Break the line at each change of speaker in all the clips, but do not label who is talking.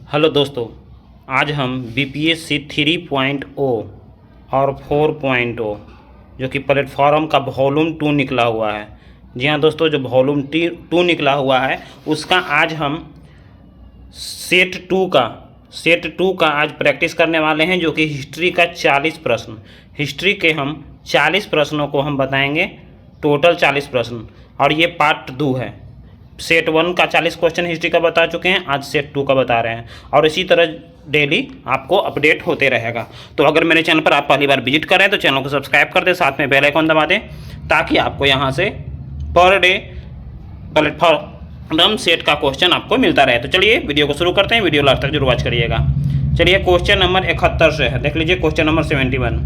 Hello दोस्तों, आज हम बीपीएससी 3.0 और 4.0 जो कि प्लेटफॉर्म का वॉल्यूम 2 निकला हुआ है। जी हाँ दोस्तों, जो वॉल्यूम 2 निकला हुआ है उसका आज हम सेट टू का आज प्रैक्टिस करने वाले हैं, जो कि हिस्ट्री का 40 प्रश्न। हिस्ट्री के हम 40 प्रश्नों को हम बताएंगे, टोटल 40 प्रश्न, और ये पार्ट 2 है। सेट 1 का 40 क्वेश्चन हिस्ट्री का बता चुके हैं, आज सेट 2 का बता रहे हैं, और इसी तरह डेली आपको अपडेट होते रहेगा। तो अगर मेरे चैनल पर आप पहली बार विजिट कर रहे हैं तो चैनल को सब्सक्राइब कर दें, साथ में बेल आइकन दबा दें, ताकि आपको यहाँ से पर डे प्लेटफॉर्म सेट का क्वेश्चन आपको मिलता रहे। तो चलिए वीडियो को शुरू करते हैं, वीडियो लास्ट तक जरूर वॉच करिएगा। चलिए क्वेश्चन नंबर 71 से है, देख लीजिए क्वेश्चन नंबर 71।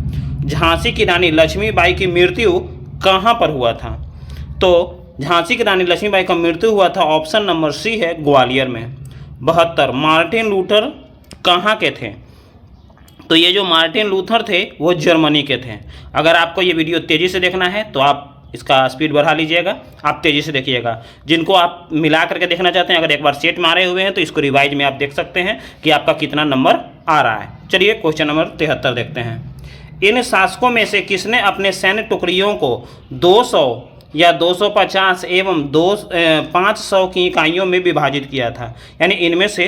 झांसी की रानी लक्ष्मीबाई की मृत्यु कहाँ पर हुआ था? तो झांसी की रानी लक्ष्मीबाई का मृत्यु हुआ था, ऑप्शन नंबर सी है, ग्वालियर में। 72 मार्टिन लूथर कहाँ के थे? तो ये जो मार्टिन लूथर थे वो जर्मनी के थे। अगर आपको ये वीडियो तेज़ी से देखना है तो आप इसका स्पीड बढ़ा लीजिएगा, आप तेज़ी से देखिएगा। जिनको आप मिला करके देखना चाहते हैं, अगर एक बार सेट मारे हुए हैं तो इसको रिवाइज में आप देख सकते हैं कि आपका कितना नंबर आ रहा है। चलिए क्वेश्चन नंबर 73 देखते हैं। इन शासकों में से किसने अपने सैन्य टुकड़ियों को 200 या 250 एवं 500 की इकाइयों में विभाजित किया था? यानी इनमें से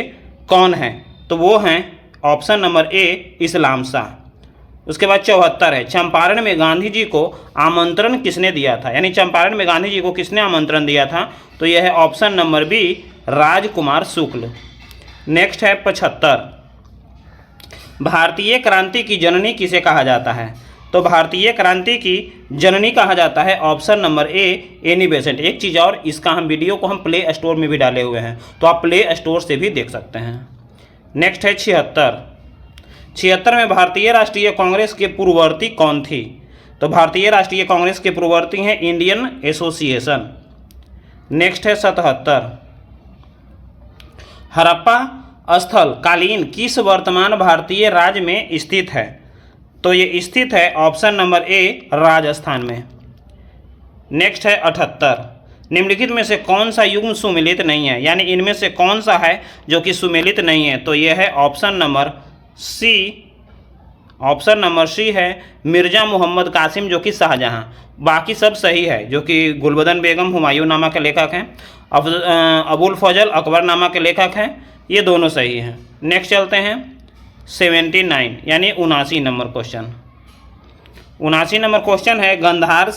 कौन है? तो वो हैं ऑप्शन नंबर ए, इस्लाम शाह। उसके बाद 74 है, चंपारण में गांधी जी को आमंत्रण किसने दिया था? यानी चंपारण में गांधी जी को किसने आमंत्रण दिया था? तो यह है ऑप्शन नंबर बी, राजकुमार शुक्ल। नेक्स्ट है 75, भारतीय क्रांति की जननी किसे कहा जाता है? तो भारतीय क्रांति की जननी कहा जाता है ऑप्शन नंबर ए, एनी बेसेंट। एक चीज़ और, इसका हम वीडियो को हम प्ले स्टोर में भी डाले हुए हैं, तो आप प्ले स्टोर से भी देख सकते हैं। नेक्स्ट है 76 में भारतीय राष्ट्रीय कांग्रेस के पूर्ववर्ती कौन थी? तो भारतीय राष्ट्रीय कांग्रेस के पूर्ववर्ती हैं इंडियन एसोसिएशन। नेक्स्ट है 77, हड़प्पा स्थल कालीन किस वर्तमान भारतीय राज्य में स्थित है? तो ये स्थित है ऑप्शन नंबर ए, राजस्थान में। नेक्स्ट है 78, निम्नलिखित में से कौन सा युग्म सुमेलित नहीं है? यानी इनमें से कौन सा है जो कि सुमेलित नहीं है? तो यह है option number C. Option number C है मिर्ज़ा मोहम्मद कासिम, जो कि शाहजहां। बाकी सब सही है, जो कि गुलबदन बेगम हुमायूं नामा के लेखक हैं, अबुल फजल अकबर नामा के लेखक हैं, ये दोनों सही हैं। नेक्स्ट चलते हैं 79 यानी 79 नंबर क्वेश्चन। 79 नंबर क्वेश्चन है, गंधार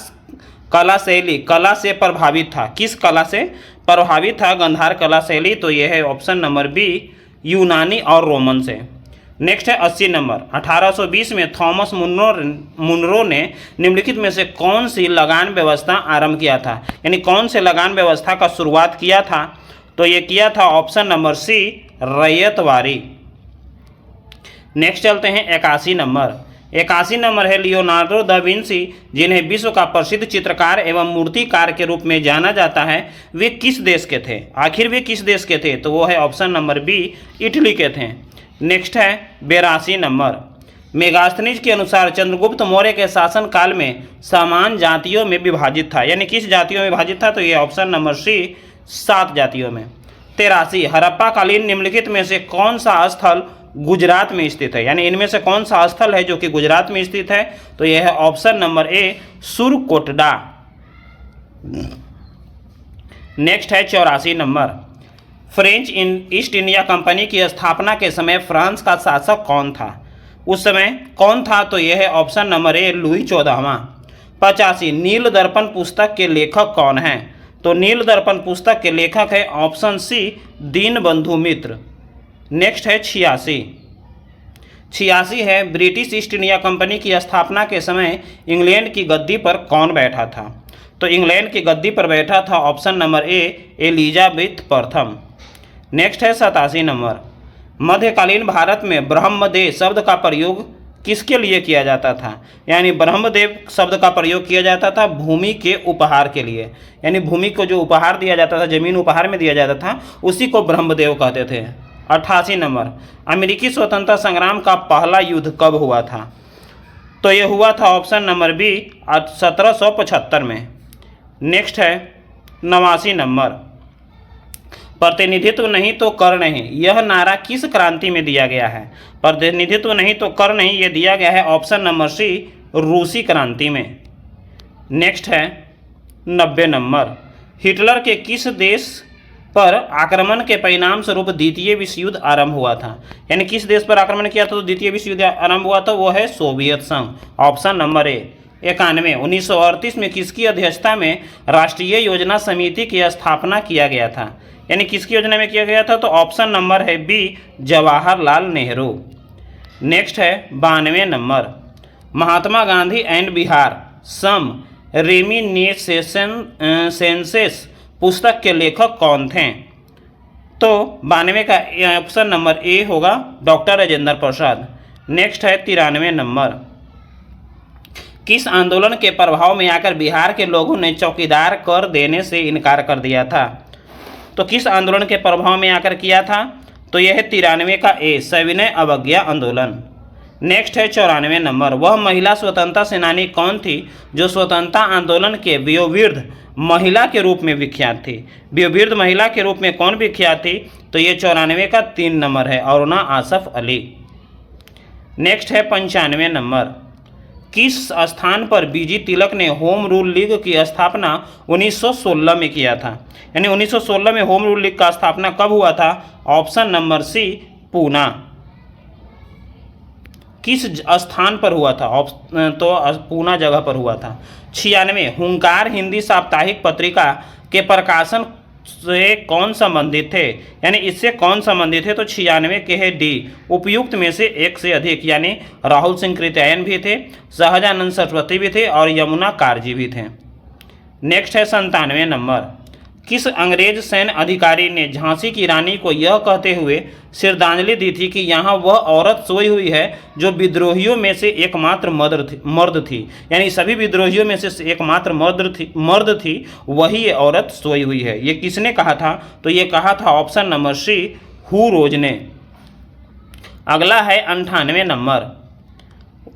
कला शैली कला से प्रभावित था? किस कला से प्रभावित था गंधार कला शैली? तो यह है ऑप्शन नंबर बी, यूनानी और रोमन से। नेक्स्ट है 80 नंबर, 1820 में थॉमस मुनरो ने निम्नलिखित में से कौन सी लगान व्यवस्था आरंभ किया था? यानी कौन से लगान व्यवस्था का शुरुआत किया था? तो ये किया था ऑप्शन नंबर सी, रैयतवारी। नेक्स्ट चलते हैं 81 नंबर। 81 नंबर है लियोनार्डो दा विंसी, जिन्हें विश्व का प्रसिद्ध चित्रकार एवं मूर्तिकार के रूप में जाना जाता है। वे किस देश के थे? आखिर वे किस देश के थे? तो वो है ऑप्शन नंबर बी, इटली के थे। नेक्स्ट है 82 नंबर, मेगास्थनीज के अनुसार चंद्रगुप्त मौर्य के शासन काल में समान जातियों में विभाजित था। यानी किस जातियों में विभाजित था? तो ये ऑप्शन नंबर सी, 7 जातियों में। 83, हड़प्पा कालीन निम्नलिखित में से कौन सा स्थल गुजरात में स्थित है? यानी इनमें से कौन सा स्थल है जो कि गुजरात में स्थित है? तो यह है ऑप्शन नंबर ए, सुरकोटडा। नेक्स्ट है 84 number, French east India company की स्थापना के समय फ्रांस का शासक कौन था? उस समय कौन था? तो यह है ऑप्शन नंबर ए, लुई 14वां। 85, नील दर्पण पुस्तक के लेखक कौन हैं? तो नील दर्पण पुस्तक के लेखक है ऑप्शन सी, दीनबंधु मित्र। नेक्स्ट है 86 है, ब्रिटिश ईस्ट इंडिया कंपनी की स्थापना के समय इंग्लैंड की गद्दी पर कौन बैठा था? तो इंग्लैंड की गद्दी पर बैठा था ऑप्शन नंबर ए, एलिजाबेथ प्रथम। नेक्स्ट है 87 नंबर, मध्यकालीन भारत में ब्रह्मदेव शब्द का प्रयोग किसके लिए किया जाता था? यानी ब्रह्मदेव शब्द का प्रयोग किया जाता था भूमि के उपहार के लिए। यानी भूमि को जो उपहार दिया जाता था, जमीन उपहार में दिया जाता था, उसी को ब्रह्मदेव कहते थे। 88 नंबर, अमेरिकी स्वतंत्रता संग्राम का पहला युद्ध कब हुआ था? तो ये हुआ था ऑप्शन नंबर बी, 1775 में। नेक्स्ट है 89 नंबर, प्रतिनिधित्व नहीं तो कर नहीं, यह नारा किस क्रांति में दिया गया है? प्रतिनिधित्व नहीं तो कर नहीं, ये दिया गया है ऑप्शन नंबर सी, रूसी क्रांति में। नेक्स्ट है 90 नंबर, हिटलर के किस देश पर आक्रमण के परिणाम स्वरूप द्वितीय विश्व युद्ध आरंभ हुआ था? यानी किस देश पर आक्रमण किया था तो द्वितीय विश्व युद्ध आरंभ हुआ था? वो है सोवियत संघ, ऑप्शन नंबर ए। 91, 1938 में किसकी अध्यक्षता में राष्ट्रीय योजना समिति की स्थापना किया गया था? यानी किसकी योजना में किया गया था? तो ऑप्शन नंबर है बी, जवाहरलाल नेहरू। नेक्स्ट है 92 number, Mahatma Gandhi and Bihar some reminiscences पुस्तक के लेखक कौन थे? तो 92 का ऑप्शन नंबर ए होगा, डॉक्टर राजेंद्र प्रसाद। नेक्स्ट है 93 नंबर, किस आंदोलन के प्रभाव में आकर बिहार के लोगों ने चौकीदार कर देने से इनकार कर दिया था? तो किस आंदोलन के प्रभाव में आकर किया था? तो यह है 93 का ए, सविनय अवज्ञा आंदोलन। नेक्स्ट है 94 नंबर, वह महिला स्वतंत्रता सेनानी कौन थी जो स्वतंत्रता आंदोलन के वयोवृद्ध महिला के रूप में विख्यात थी? वयोवृद्ध महिला के रूप में कौन विख्यात थी? तो ये 94 का 3 नंबर है, अरुणा आसफ अली। नेक्स्ट है 95 नंबर, किस स्थान पर बीजी तिलक ने होम रूल लीग की स्थापना 1916 में किया था? यानी 1916 में होम रूल लीग का स्थापना कब हुआ था? Option number C, Poona. किस स्थान पर हुआ था? तो पूना जगह पर हुआ था। 96, हुंकार हिंदी साप्ताहिक पत्रिका के प्रकाशन से कौन संबंधित थे? यानी इससे कौन संबंधित है? तो 96 के है डी, उपयुक्त में से एक से अधिक, यानी राहुल सिंह कृत्यायन भी थे, सहजानंद सरस्वती भी थे और यमुना कारजी भी थे। नेक्स्ट है 97 नंबर, किस अंग्रेज सैन्य अधिकारी ने झांसी की रानी को यह कहते हुए श्रद्धांजलि दी थी कि यहाँ वह औरत सोई हुई है जो विद्रोहियों में से एकमात्र मर्द थी? यानी सभी विद्रोहियों में से एकमात्र मर्द थी, वही ये औरत सोई हुई है। ये किसने कहा था? तो ये कहा था ऑप्शन नंबर सी, हू रोज ने। अगला है 98 नंबर,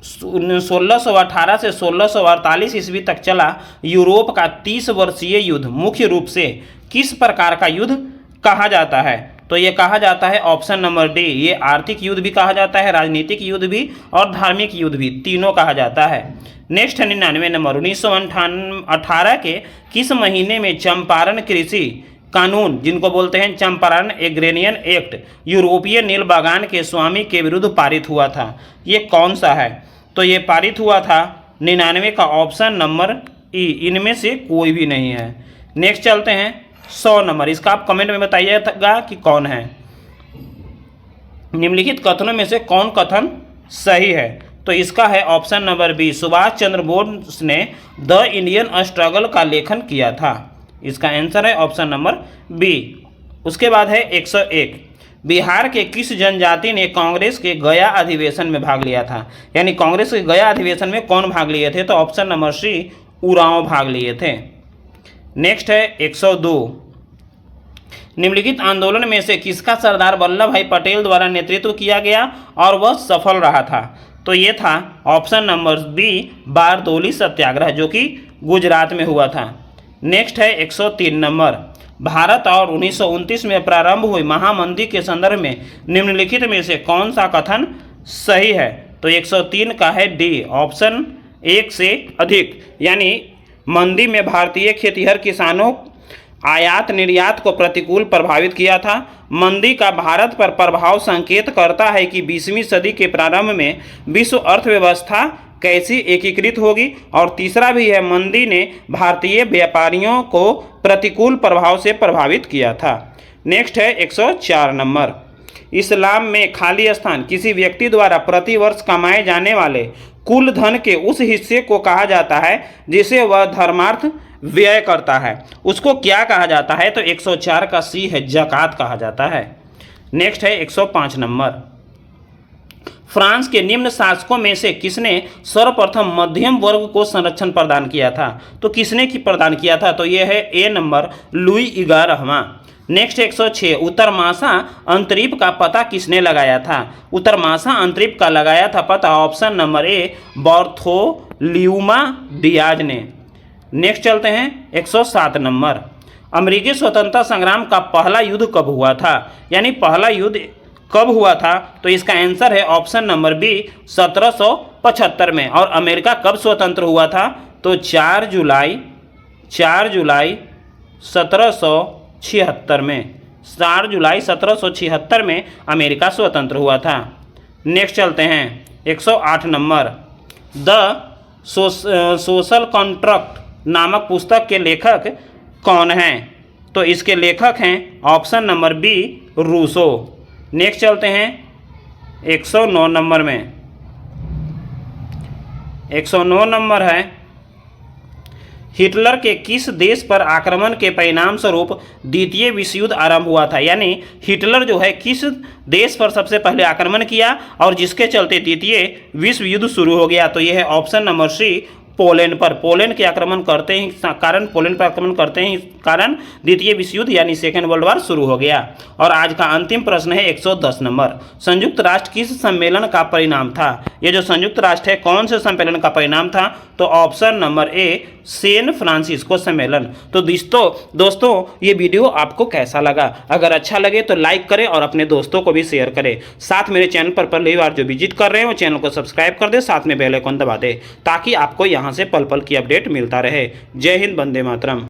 1618 से 1648 ईस्वी तक चला यूरोप का 30 वर्षीय युद्ध मुख्य रूप से किस प्रकार का युद्ध कहा जाता है? तो ये कहा जाता है ऑप्शन नंबर डी, ये आर्थिक युद्ध भी कहा जाता है, राजनीतिक युद्ध भी और धार्मिक युद्ध भी, तीनों कहा जाता है। नेक्स्ट है 99 नंबर, 1918 के किस महीने में चंपारण कृषि कानून, जिनको बोलते हैं चंपारण एग्रेनियन एक्ट, यूरोपीय नील बागान के स्वामी के विरुद्ध पारित हुआ था? ये कौन सा है? तो ये पारित हुआ था 99 का ऑप्शन नंबर ई, इनमें से कोई भी नहीं है। नेक्स्ट चलते हैं 100 नंबर, इसका आप कमेंट में बताइएगा कि कौन है। निम्नलिखित कथनों में से कौन कथन सही है? तो इसका है option number B, Subhash Chandra Bose ने द इंडियन स्ट्रगल का लेखन किया था। इसका आंसर है ऑप्शन नंबर बी। उसके बाद है 101, बिहार के किस जनजाति ने कांग्रेस के गया अधिवेशन में भाग लिया था? यानी कांग्रेस के गया अधिवेशन में कौन भाग लिए थे? तो ऑप्शन नंबर सी, उरांव भाग लिए थे। नेक्स्ट है 102, निम्नलिखित आंदोलन में से किसका सरदार वल्लभ भाई पटेल द्वारा नेतृत्व किया गया और वह सफल रहा था? तो ये था option number B, Bardoli Satyagraha, जो कि गुजरात में हुआ था। नेक्स्ट है 103 नंबर, भारत और 1929 में प्रारंभ हुई महामंदी के संदर्भ में निम्नलिखित में से कौन सा कथन सही है? तो 103 का है डी, ऑप्शन एक से अधिक, यानी मंदी में भारतीय खेतिहर किसानों आयात निर्यात को प्रतिकूल प्रभावित किया था। मंदी का भारत पर प्रभाव संकेत करता है कि 20वीं सदी के प्रारंभ में विश्व अर्थव्यवस्था कैसी एकीकृत होगी। और तीसरा भी है, मंदी ने भारतीय व्यापारियों को प्रतिकूल प्रभाव से प्रभावित किया था। नेक्स्ट है 104 नंबर, इस्लाम में खाली स्थान किसी व्यक्ति द्वारा प्रतिवर्ष कमाए जाने वाले कुल धन के उस हिस्से को कहा जाता है जिसे वह धर्मार्थ व्यय करता है, उसको क्या कहा जाता है? तो 104 का सी है, ज़कात कहा जाता है। नेक्स्ट है 105 नंबर, फ्रांस के निम्न शासकों में से किसने सर्वप्रथम मध्यम वर्ग को संरक्षण प्रदान किया था? तो किसने की प्रदान किया था? तो यह है ए नंबर, लुई 11वां। नेक्स्ट 106, उत्तरमासा अंतरीप का पता किसने लगाया था? उत्तरमासा अंतरीप का लगाया था पता ऑप्शन नंबर ए, बार्थोलोम्यू डियाज ने। नेक्स्ट चलते हैं 107 नंबर, अमेरिकी स्वतंत्रता संग्राम का पहला युद्ध कब हुआ था, यानी पहला युद्ध कब हुआ था, तो इसका आंसर है ऑप्शन नंबर बी 1775 में। और अमेरिका कब स्वतंत्र हुआ था, तो 4 जुलाई 1776 में, 4 जुलाई 1776 में अमेरिका स्वतंत्र हुआ था। नेक्स्ट चलते हैं 108 नंबर। द सोशल कॉन्ट्रैक्ट नामक पुस्तक के लेखक कौन हैं, तो इसके लेखक हैं option number B Rousseau. Next चलते हैं 109 नंबर में। 109 नंबर है, हिटलर के किस देश पर आक्रमण के परिणाम स्वरूप द्वितीय विश्व युद्ध आरंभ हुआ था, यानी हिटलर जो है किस देश पर सबसे पहले आक्रमण किया और जिसके चलते द्वितीय विश्व युद्ध शुरू हो गया, तो यह है ऑप्शन नंबर सी पोलैंड पर। पोलैंड के आक्रमण करते ही कारण पोलैंड पर आक्रमण करते ही कारण द्वितीय विश्व युद्ध यानी सेकेंड वर्ल्ड वॉर शुरू हो गया। और आज का अंतिम प्रश्न है 110 नंबर। संयुक्त राष्ट्र किस सम्मेलन का परिणाम था, ये जो संयुक्त राष्ट्र है कौन से सम्मेलन का परिणाम था, तो option number A San Francisco सम्मेलन। तो दोस्तों ये वीडियो आपको कैसा लगा, अगर अच्छा लगे तो लाइक करें और अपने दोस्तों को भी शेयर करें। साथ मेरे चैनल पर पहली बार जो विजिट कर रहे हो चैनल को सब्सक्राइब कर दे, साथ में बेल आइकन दबा दे ताकि आपको यहाँ से पल पल की अपडेट मिलता रहे। जय हिंद, वंदे मातरम।